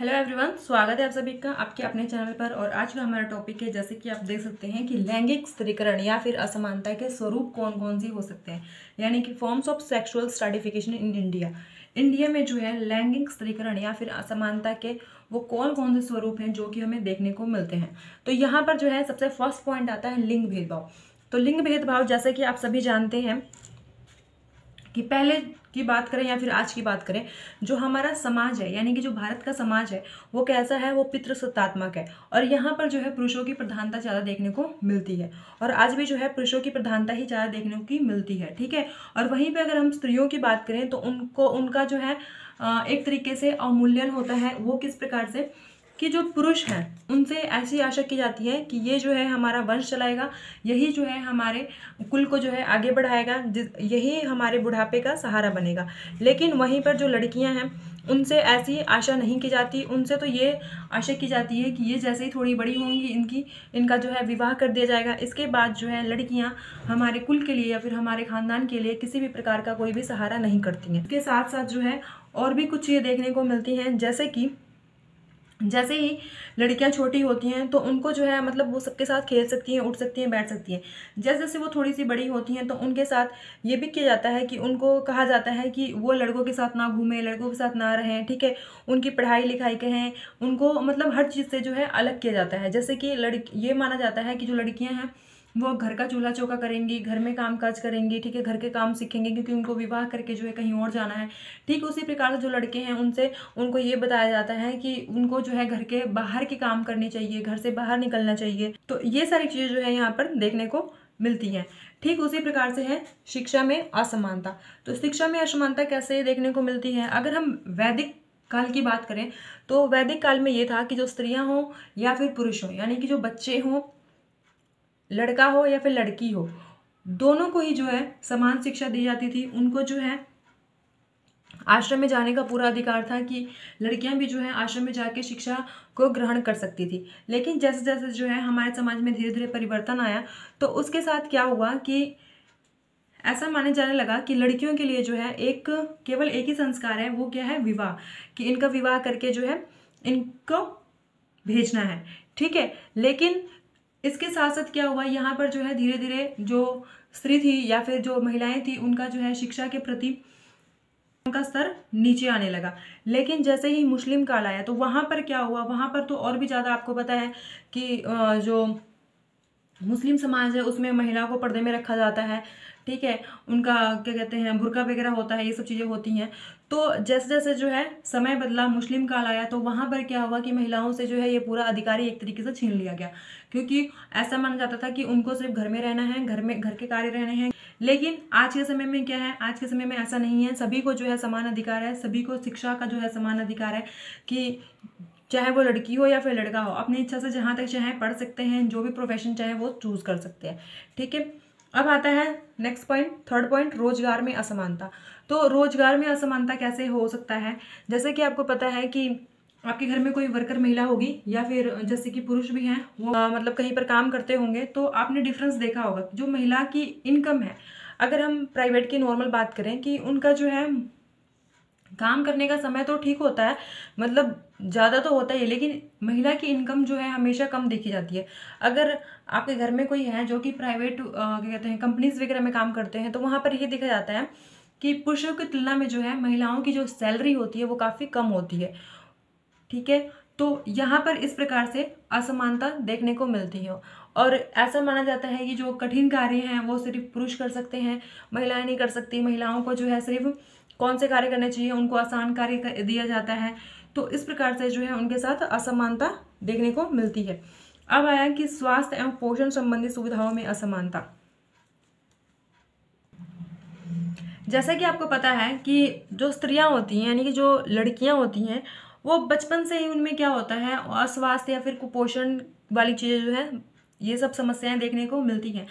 Hello everyone, स्वागत है आप सभी का आपके अपने चैनल पर। और आज का हमारा टॉपिक है, जैसे कि आप देख सकते हैं कि लैंगिक स्त्रीकरण या फिर असमानता के स्वरूप कौन कौन से हो सकते हैं, यानी कि forms of sexual stratification in India. India में जो है लैंगिक स्त्रीकरण या फिर असमानता के वो कौन कौन से स्वरूप हैं जो कि हमें देखने को मिलते हैं। तो यहाँ पर जो है सबसे फर्स्ट पॉइंट आता है लिंग भेदभाव। तो लिंग भेदभाव जैसे कि आप सभी जानते हैं कि पहले की बात करें या फिर आज की बात करें, जो हमारा समाज है यानी कि जो भारत का समाज है वो कैसा है, वो पितृसत्तात्मक है। और यहाँ पर जो है पुरुषों की प्रधानता ज़्यादा देखने को मिलती है, और आज भी जो है पुरुषों की प्रधानता ही ज़्यादा देखने की मिलती है, ठीक है। और वहीं पे अगर हम स्त्रियों की बात करें तो उनको उनका जो है एक तरीके से अवमूल्यन होता है। वो किस प्रकार से कि जो पुरुष हैं उनसे ऐसी आशा की जाती है कि ये जो है हमारा वंश चलाएगा, यही जो है हमारे कुल को जो है आगे बढ़ाएगा, यही हमारे बुढ़ापे का सहारा बनेगा। लेकिन वहीं पर जो लड़कियां हैं उनसे ऐसी आशा नहीं की जाती। उनसे तो ये आशा की जाती है कि ये जैसे ही थोड़ी बड़ी होंगी इनका जो है विवाह कर दिया जाएगा। इसके बाद जो है लड़कियां हमारे कुल के लिए या फिर हमारे खानदान के लिए किसी भी प्रकार का कोई भी सहारा नहीं करती हैं। इसके साथ साथ जो है और भी कुछ चीज़ें देखने को मिलती हैं, जैसे ही लड़कियां छोटी होती हैं तो उनको जो है मतलब वो सबके साथ खेल सकती हैं, उठ सकती हैं, बैठ सकती हैं। जैसे जैसे वो थोड़ी सी बड़ी होती हैं तो उनके साथ ये भी किया जाता है कि उनको कहा जाता है कि वो लड़कों के साथ ना घूमें, लड़कों के साथ ना रहें, ठीक है। उनकी पढ़ाई लिखाई कहें, उनको मतलब हर चीज़ से जो है अलग किया जाता है। जैसे कि ये माना जाता है कि जो लड़कियाँ हैं वो घर का चूल्हा चौका करेंगी, घर में काम काज करेंगी, ठीक है, घर के काम सीखेंगे क्योंकि उनको विवाह करके जो है कहीं और जाना है। ठीक उसी प्रकार से जो लड़के हैं उनको ये बताया जाता है कि उनको जो है घर के बाहर के काम करने चाहिए, घर से बाहर निकलना चाहिए। तो ये सारी चीज़ें जो है यहाँ पर देखने को मिलती हैं। ठीक उसी प्रकार से है शिक्षा में असमानता। तो शिक्षा में असमानता कैसे देखने को मिलती है? अगर हम वैदिक काल की बात करें तो वैदिक काल में ये था कि जो स्त्रियां हों या फिर पुरुष हों, यानी कि जो बच्चे हों, लड़का हो या फिर लड़की हो, दोनों को ही जो है समान शिक्षा दी जाती थी। उनको जो है आश्रम में जाने का पूरा अधिकार था कि लड़कियां भी जो है आश्रम में जाके शिक्षा को ग्रहण कर सकती थी। लेकिन जैसे जैसे जो है हमारे समाज में धीरे धीरे परिवर्तन आया तो उसके साथ क्या हुआ कि ऐसा माने जाने लगा कि लड़कियों के लिए जो है केवल एक ही संस्कार है, वो क्या है, विवाह। कि इनका विवाह करके जो है इनको भेजना है, ठीक है। लेकिन इसके साथ साथ क्या हुआ, यहाँ पर जो है धीरे धीरे जो स्त्री थी या फिर जो महिलाएं थी उनका जो है शिक्षा के प्रति उनका स्तर नीचे आने लगा। लेकिन जैसे ही मुस्लिम काल आया तो वहाँ पर क्या हुआ, वहाँ पर तो और भी ज़्यादा आपको पता है कि जो मुस्लिम समाज है उसमें महिला को पर्दे में रखा जाता है, ठीक है। उनका क्या कहते हैं बुर्का वगैरह होता है, ये सब चीज़ें होती हैं। तो जैसे जैसे जो है समय बदला, मुस्लिम काल आया तो वहाँ पर क्या हुआ कि महिलाओं से जो है ये पूरा अधिकार ही एक तरीके से छीन लिया गया, क्योंकि ऐसा माना जाता था कि उनको सिर्फ घर में रहना है, घर के कार्य रहने हैं। लेकिन आज के समय में क्या है, आज के समय में ऐसा नहीं है। सभी को जो है समान अधिकार है, सभी को शिक्षा का जो है समान अधिकार है कि चाहे वो लड़की हो या फिर लड़का हो, अपनी इच्छा से जहाँ तक चाहे पढ़ सकते हैं, जो भी प्रोफेशन चाहे वो चूज कर सकते हैं, ठीक है। अब आता है नेक्स्ट पॉइंट, थर्ड पॉइंट, रोजगार में असमानता। तो रोजगार में असमानता कैसे हो सकता है? जैसे कि आपको पता है कि आपके घर में कोई वर्कर महिला होगी या फिर जैसे कि पुरुष भी हैं, वो मतलब कहीं पर काम करते होंगे, तो आपने डिफरेंस देखा होगा। जो महिला की इनकम है, अगर हम प्राइवेट की नॉर्मल बात करें कि उनका जो है काम करने का समय तो ठीक होता है, मतलब ज़्यादा तो होता ही है, लेकिन महिला की इनकम जो है हमेशा कम देखी जाती है। अगर आपके घर में कोई है जो कि प्राइवेट क्या कहते हैं कंपनीज वगैरह में काम करते हैं तो वहाँ पर ये देखा जाता है कि पुरुषों की तुलना में जो है महिलाओं की जो सैलरी होती है वो काफ़ी कम होती है, ठीक है। तो यहाँ पर इस प्रकार से असमानता देखने को मिलती है। और ऐसा माना जाता है कि जो कठिन कार्य हैं वो सिर्फ पुरुष कर सकते हैं, महिलाएं नहीं कर सकती। महिलाओं को जो है सिर्फ कौन से कार्य करने चाहिए, उनको आसान कार्य दिया जाता है। तो इस प्रकार से जो है उनके साथ असमानता देखने को मिलती है। अब आया कि स्वास्थ्य एवं पोषण संबंधी सुविधाओं में असमानता। जैसा कि आपको पता है कि जो स्त्रियां होती हैं यानी कि जो लड़कियां होती हैं वो बचपन से ही उनमें क्या होता है, अस्वास्थ्य या फिर कुपोषण वाली चीज़ें जो है ये सब समस्याएं देखने को मिलती हैं।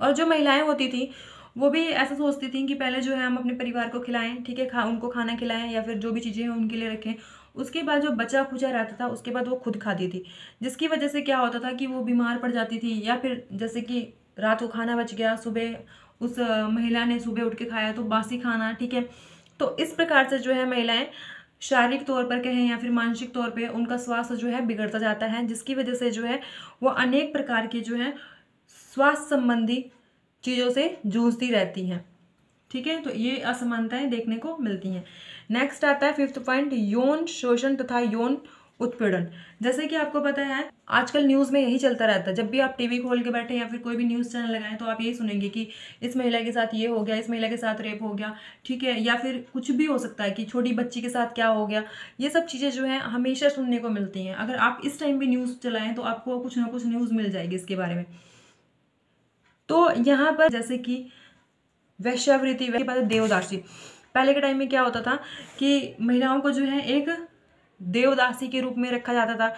और जो महिलाएं होती थी वो भी ऐसा सोचती थी कि पहले जो है हम अपने परिवार को खिलाएं, ठीक है, उनको खाना खिलाएं या फिर जो भी चीज़ें हैं उनके लिए रखें। उसके बाद जो बचा खुचा रहता था उसके बाद वो खुद खाती थी, जिसकी वजह से क्या होता था कि वो बीमार पड़ जाती थी। या फिर जैसे कि रात को खाना बच गया, सुबह उस महिला ने सुबह उठ के खाया तो बासी खाना, ठीक है। तो इस प्रकार से जो है महिलाएं शारीरिक तौर पर कहें या फिर मानसिक तौर पे उनका स्वास्थ्य जो है बिगड़ता जाता है, जिसकी वजह से जो है वो अनेक प्रकार की जो है स्वास्थ्य संबंधी चीज़ों से जूझती रहती हैं। ठीक है, तो ये असमानताएं देखने को मिलती हैं। नेक्स्ट आता है 5th पॉइंट, यौन शोषण तथा यौन उत्पीड़न। जैसे कि आपको पता है आजकल न्यूज़ में यही चलता रहता है, जब भी आप टीवी खोल के बैठे या फिर कोई भी न्यूज़ चैनल लगाएं तो आप यही सुनेंगे कि इस महिला के साथ ये हो गया, इस महिला के साथ रेप हो गया, ठीक है, या फिर कुछ भी हो सकता है कि छोटी बच्ची के साथ क्या हो गया। ये सब चीज़ें जो है हमेशा सुनने को मिलती हैं। अगर आप इस टाइम भी न्यूज़ चलाएं तो आपको कुछ ना कुछ न्यूज़ मिल जाएगी इसके बारे में। तो यहाँ पर जैसे कि वैश्यावृत्ति के बाद देवदासी। पहले के टाइम में क्या होता था कि महिलाओं को जो है एक देवदासी के रूप में रखा जाता था,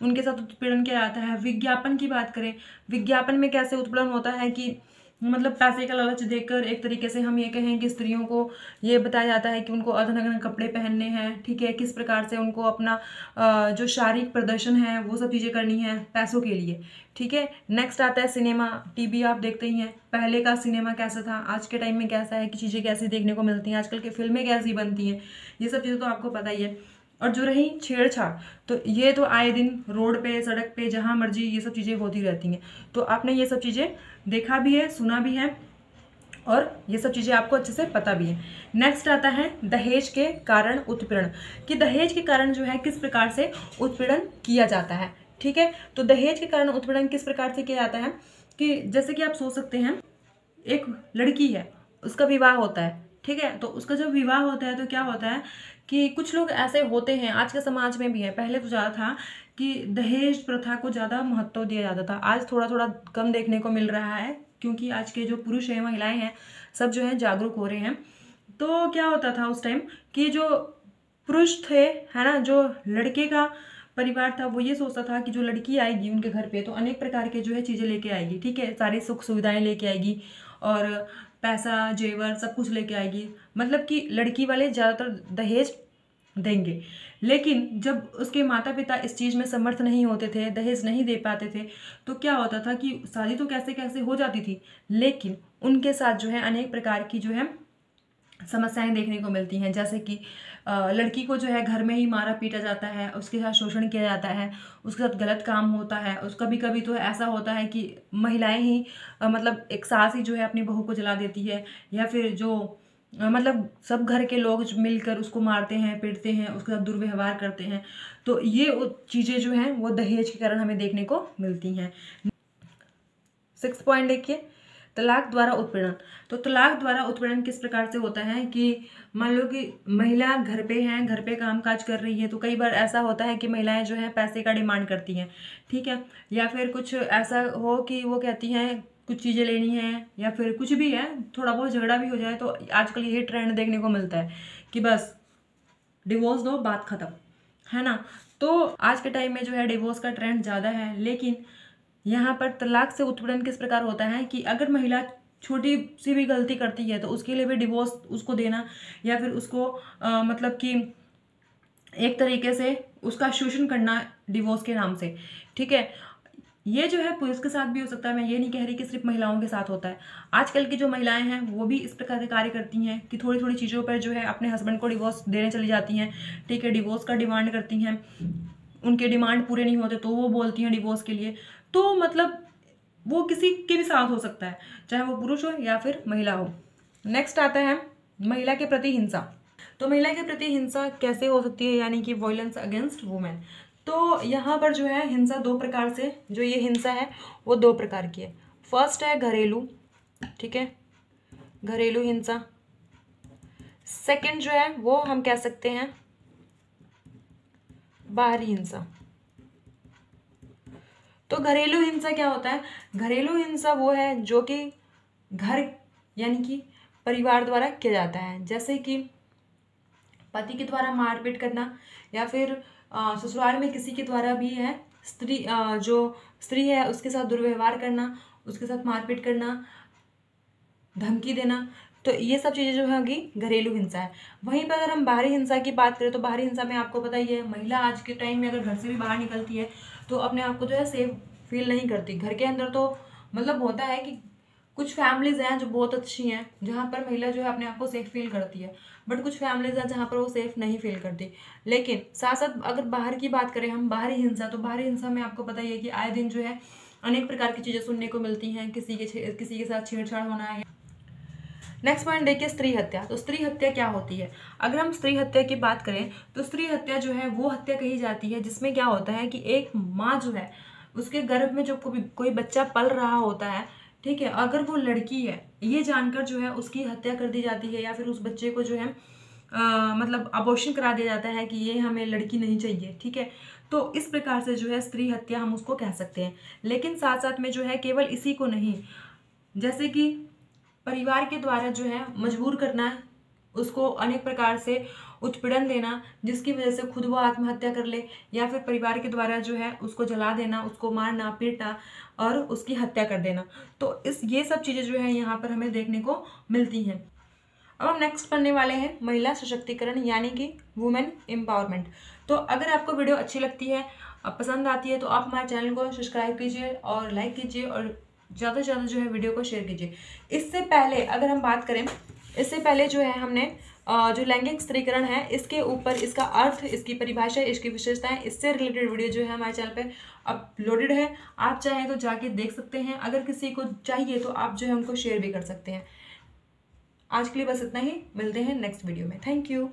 उनके साथ उत्पीड़न किया जाता है। विज्ञापन की बात करें, विज्ञापन में कैसे उत्पीड़न होता है कि मतलब पैसे का लालच देकर एक तरीके से हम ये कहें कि स्त्रियों को ये बताया जाता है कि उनको अधनग्न कपड़े पहनने हैं, ठीक है, किस प्रकार से उनको अपना जो शारीरिक प्रदर्शन है वो सब चीज़ें करनी है पैसों के लिए। ठीक है, नेक्स्ट आता है सिनेमा, टीवी आप देखते ही हैं। पहले का सिनेमा कैसा था, आज के टाइम में कैसा है, कि चीज़ें कैसी देखने को मिलती हैं, आजकल की फिल्में कैसी बनती हैं, ये सब चीज़ें तो आपको पता ही है। और जो रही छेड़छाड़, तो ये तो आए दिन रोड पे, सड़क पे, जहाँ मर्जी ये सब चीज़ें होती रहती हैं। तो आपने ये सब चीज़ें देखा भी है, सुना भी है, और ये सब चीज़ें आपको अच्छे से पता भी है। नेक्स्ट आता है दहेज के कारण उत्पीड़न, कि दहेज के कारण जो है किस प्रकार से उत्पीड़न किया जाता है। ठीक है, तो दहेज के कारण उत्पीड़न किस प्रकार से किया जाता है कि जैसे कि आप सोच सकते हैं, एक लड़की है, उसका विवाह होता है, ठीक है, तो उसका जब विवाह होता है तो क्या होता है कि कुछ लोग ऐसे होते हैं, आज के समाज में भी है, पहले तो ज़्यादा था कि दहेज प्रथा को ज़्यादा महत्व दिया जाता था, आज थोड़ा थोड़ा कम देखने को मिल रहा है, क्योंकि आज के जो पुरुष हैं, महिलाएं हैं, सब जो है जागरूक हो रहे हैं। तो क्या होता था उस टाइम कि जो पुरुष थे, है ना, जो लड़के का परिवार था, वो ये सोचता था कि जो लड़की आएगी उनके घर पे तो अनेक प्रकार के जो है चीज़ें लेके आएगी, ठीक है, सारी सुख सुविधाएं लेके आएगी और पैसा जेवर सब कुछ लेके आएगी, मतलब कि लड़की वाले ज़्यादातर दहेज देंगे। लेकिन जब उसके माता पिता इस चीज़ में समर्थ नहीं होते थे, दहेज नहीं दे पाते थे, तो क्या होता था कि शादी तो कैसे कैसे हो जाती थी, लेकिन उनके साथ जो है अनेक प्रकार की जो है समस्याएं देखने को मिलती हैं। जैसे कि लड़की को जो है घर में ही मारा पीटा जाता है, उसके साथ शोषण किया जाता है, उसके साथ गलत काम होता है। कभी कभी तो ऐसा होता है कि महिलाएं ही मतलब एक सास ही जो है अपनी बहू को जला देती है, या फिर जो मतलब सब घर के लोग मिलकर उसको मारते हैं, पीटते हैं, उसके साथ दुर्व्यवहार करते हैं। तो ये चीज़ें जो हैं वो दहेज के कारण हमें देखने को मिलती हैं। 6 पॉइंट देखिए, तलाक द्वारा उत्पीड़न। तो तलाक द्वारा उत्पीड़न किस प्रकार से होता है कि मान लो कि महिला घर पे हैं, घर पे काम काज कर रही है, तो कई बार ऐसा होता है कि महिलाएं जो है पैसे का डिमांड करती हैं, ठीक है, या फिर कुछ ऐसा हो कि वो कहती हैं कुछ चीज़ें लेनी है, या फिर कुछ भी है, थोड़ा बहुत झगड़ा भी हो जाए, तो आजकल यही ट्रेंड देखने को मिलता है कि बस डिवोर्स दो, बात खत्म, है ना। तो आज के टाइम में जो है डिवोर्स का ट्रेंड ज़्यादा है। लेकिन यहाँ पर तलाक से उत्पीड़न किस प्रकार होता है कि अगर महिला छोटी सी भी गलती करती है तो उसके लिए भी डिवोर्स उसको देना, या फिर उसको मतलब कि एक तरीके से उसका शोषण करना डिवोर्स के नाम से, ठीक है। ये जो है पुरुष के साथ भी हो सकता है, मैं ये नहीं कह रही कि सिर्फ महिलाओं के साथ होता है। आजकल की जो महिलाएं हैं वो भी इस प्रकार के कार्य करती हैं कि थोड़ी थोड़ी चीज़ों पर जो है अपने हस्बैंड को डिवोर्स देने चली जाती हैं, ठीक है, डिवोर्स का डिमांड करती हैं, उनके डिमांड पूरे नहीं होते तो वो बोलती हैं डिवोर्स के लिए। तो मतलब वो किसी के भी साथ हो सकता है, चाहे वो पुरुष हो या फिर महिला हो। नेक्स्ट आता है महिला के प्रति हिंसा। तो महिला के प्रति हिंसा कैसे हो सकती है, यानी कि वॉयलेंस अगेंस्ट वुमेन। तो यहाँ पर जो है हिंसा दो प्रकार से, जो ये हिंसा है वो दो प्रकार की है। फर्स्ट है घरेलू, ठीक है, घरेलू हिंसा। सेकंड जो है वो हम कह सकते हैं बाहरी हिंसा। तो घरेलू हिंसा क्या होता है, घरेलू हिंसा वो है जो कि घर यानी कि परिवार द्वारा किया जाता है, जैसे कि पति के द्वारा मारपीट करना, या फिर ससुराल में किसी के द्वारा भी है स्त्री जो स्त्री है उसके साथ दुर्व्यवहार करना, उसके साथ मारपीट करना, धमकी देना। तो ये सब चीज़ें जो होगी घरेलू हिंसा है। वहीं पर अगर हम बाहरी हिंसा की बात करें तो बाहरी हिंसा में आपको पता ही है, महिला आज के टाइम में अगर घर से भी बाहर निकलती है तो अपने आप को जो है सेफ फील नहीं करती। घर के अंदर तो मतलब होता है कि कुछ फैमिलीज हैं जो बहुत अच्छी हैं, जहाँ पर महिला जो है अपने आप को सेफ फील करती है, बट कुछ फैमिलीज हैं जहाँ पर वो सेफ नहीं फील करती। लेकिन साथ साथ अगर बाहर की बात करें हम, बाहरी हिंसा, तो बाहरी हिंसा में आपको पता ही है कि आए दिन जो है अनेक प्रकार की चीज़ें सुनने को मिलती हैं, किसी के साथ छेड़छाड़ होना है। नेक्स्ट पॉइंट देखिए, स्त्री हत्या। तो स्त्री हत्या क्या होती है? अगर हम स्त्री हत्या की बात करें तो स्त्री हत्या जो है वो हत्या कही जाती है जिसमें क्या होता है कि एक माँ जो है उसके गर्भ में जो कोई बच्चा पल रहा होता है, ठीक है, अगर वो लड़की है ये जानकर जो है उसकी हत्या कर दी जाती है, या फिर उस बच्चे को जो है मतलब अबॉर्शन करा दिया जाता है कि ये हमें लड़की नहीं चाहिए, ठीक है। तो इस प्रकार से जो है स्त्री हत्या हम उसको कह सकते हैं। लेकिन साथ साथ में जो है केवल इसी को नहीं, जैसे कि परिवार के द्वारा जो है मजबूर करना, उसको अनेक प्रकार से उत्पीड़न देना जिसकी वजह से खुद वो आत्महत्या कर ले, या फिर परिवार के द्वारा जो है उसको जला देना, उसको मारना पीटना और उसकी हत्या कर देना। तो ये सब चीज़ें जो है यहाँ पर हमें देखने को मिलती हैं। अब हम नेक्स्ट पढ़ने वाले हैं महिला सशक्तिकरण यानी कि वुमेन एम्पावरमेंट। तो अगर आपको वीडियो अच्छी लगती है, पसंद आती है, तो आप हमारे चैनल को सब्सक्राइब कीजिए और लाइक कीजिए और ज़्यादा से ज़्यादा जो है वीडियो को शेयर कीजिए। इससे पहले अगर हम बात करें, इससे पहले जो है हमने जो लैंगिक स्त्रीकरण है इसके ऊपर, इसका अर्थ, इसकी परिभाषा, इसकी विशेषताएं, इससे रिलेटेड वीडियो जो है हमारे चैनल पे अपलोडेड है। आप चाहें तो जाके देख सकते हैं, अगर किसी को चाहिए तो आप जो है उनको शेयर भी कर सकते हैं। आज के लिए बस इतना ही, मिलते हैं नेक्स्ट वीडियो में। Thank you.